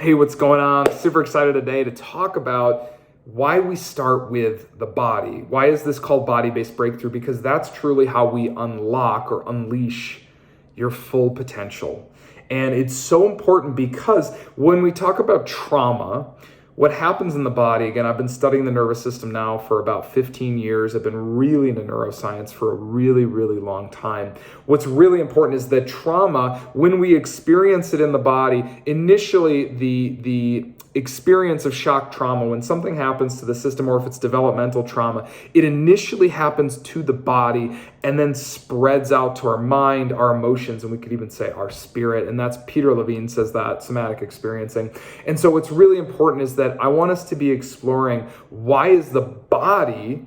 Hey, what's going on? Super excited today to talk about why we start with the body. Why is this called body-based breakthrough? Because that's truly how we unlock or unleash your full potential. And it's so important because when we talk about trauma, what happens in the body, again, I've been studying the nervous system now for about 15 years. I've been really into neuroscience for a really, really long time. What's really important is that trauma, when we experience it in the body, initially the experience of shock trauma, when something happens to the system or if it's developmental trauma, it initially happens to the body and then spreads out to our mind, our emotions, and we could even say our spirit. And that's Peter Levine says that, somatic experiencing. And so what's really important is that I want us to be exploring why is the body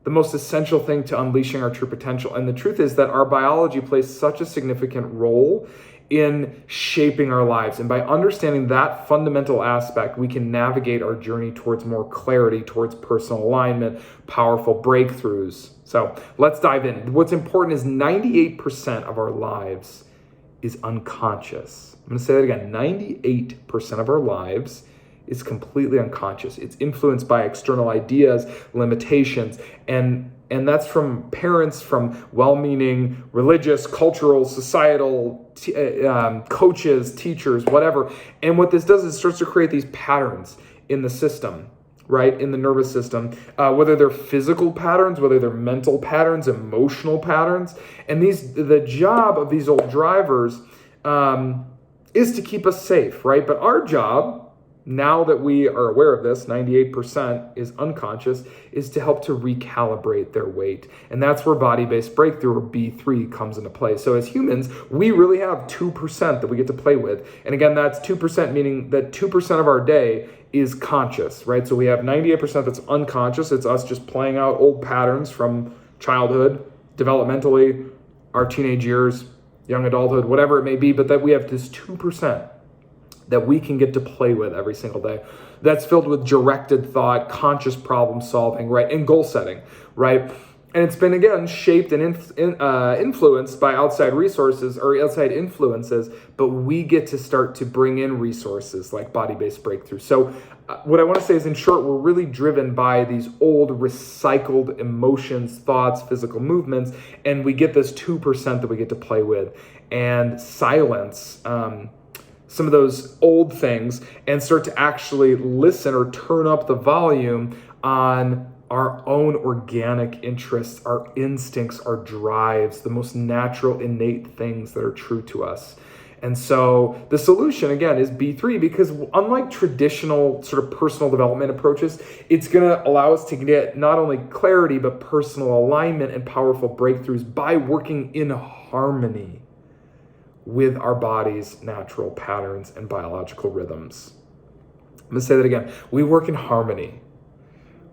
the most essential thing to unleashing our true potential. And the truth is that our biology plays such a significant role in shaping our lives. And by understanding that fundamental aspect, we can navigate our journey towards more clarity, towards personal alignment, powerful breakthroughs. So let's dive in. What's important is 98% of our lives is unconscious. I'm going to say that again. 98% of our lives is completely unconscious. It's influenced by external ideas, limitations, and that's from parents, from well-meaning religious, cultural, societal, coaches, teachers, whatever. And what this does is it starts to create these patterns in the system, right? In the nervous system, whether they're physical patterns, whether they're mental patterns, emotional patterns. And the job of these old drivers is to keep us safe, right? But our job, now that we are aware of this, 98% is unconscious, is to help to recalibrate their weight. And that's where body-based breakthrough, or B3, comes into play. So as humans, we really have 2% that we get to play with. And again, that's 2%, meaning that 2% of our day is conscious, right? So we have 98% that's unconscious. It's us just playing out old patterns from childhood, developmentally, our teenage years, young adulthood, whatever it may be, but that we have this 2% that we can get to play with every single day. That's filled with directed thought, conscious problem solving, right? And goal setting, right? And it's been, again, shaped and influenced by outside resources or outside influences, but we get to start to bring in resources like body-based breakthrough. So what I want to say is, in short, we're really driven by these old recycled emotions, thoughts, physical movements, and we get this 2% that we get to play with and silence some of those old things and start to actually listen or turn up the volume on our own organic interests, our instincts, our drives, the most natural, innate things that are true to us. And so the solution, again, is B3, because unlike traditional sort of personal development approaches, it's going to allow us to get not only clarity, but personal alignment and powerful breakthroughs by working in harmony with our body's natural patterns and biological rhythms. I'm going to say that again. We work in harmony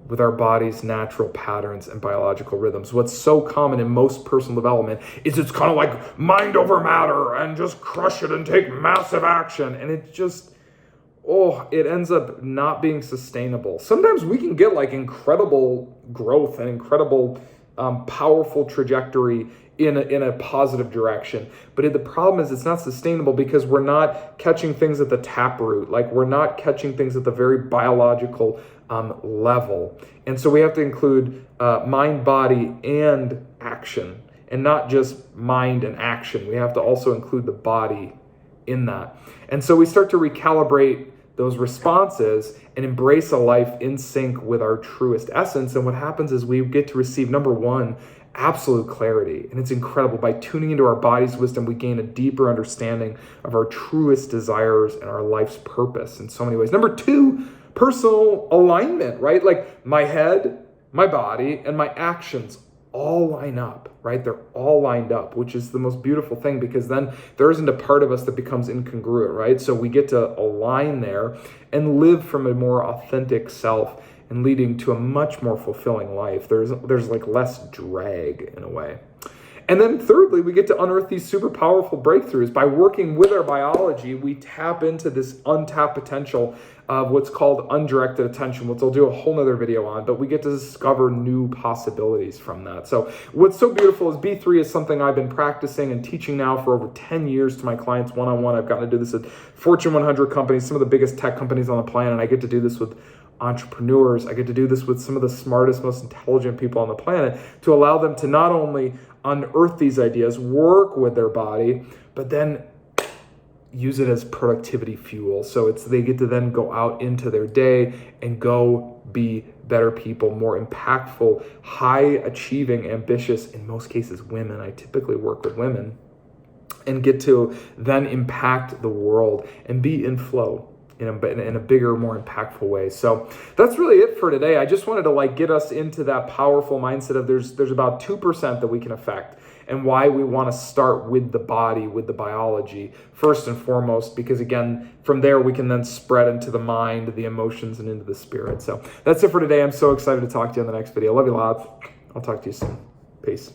with our body's natural patterns and biological rhythms. What's so common in most personal development is it's kind of like mind over matter and just crush it and take massive action. And it just, it ends up not being sustainable. Sometimes we can get like incredible growth and incredible powerful trajectory in a positive direction. But the problem is it's not sustainable because we're not catching things at the taproot. Like, we're not catching things at the very biological level. And so we have to include mind, body, and action, and not just mind and action. We have to also include the body in that. And so we start to recalibrate those responses and embrace a life in sync with our truest essence. And what happens is we get to receive, number one, absolute clarity. And it's incredible. By tuning into our body's wisdom, we gain a deeper understanding of our truest desires and our life's purpose in so many ways. Number two, personal alignment, right? Like, my head, my body, and my actions all line up, right? They're all lined up, which is the most beautiful thing, because then there isn't a part of us that becomes incongruent, right? So we get to align there and live from a more authentic self, and leading to a much more fulfilling life. There's like less drag in a way. And then thirdly, we get to unearth these super powerful breakthroughs. By working with our biology, we tap into this untapped potential of what's called undirected attention, which I'll do a whole nother video on, but we get to discover new possibilities from that. So what's so beautiful is B3 is something I've been practicing and teaching now for over 10 years to my clients one-on-one. I've gotten to do this at Fortune 100 companies, some of the biggest tech companies on the planet. I get to do this with entrepreneurs. I get to do this with some of the smartest, most intelligent people on the planet to allow them to not only unearth these ideas, work with their body, but then use it as productivity fuel. So they get to then go out into their day and go be better people, more impactful, high achieving, ambitious, in most cases women. I typically work with women, and get to then impact the world and be in flow in a bigger, more impactful way. So that's really it for today. I just wanted to get us into that powerful mindset of there's about 2% that we can affect, and why we want to start with the body, with the biology first and foremost, because again, from there we can then spread into the mind, the emotions, and into the spirit. So that's it for today. I'm so excited to talk to you in the next video. Love you lots. I'll talk to you soon. Peace.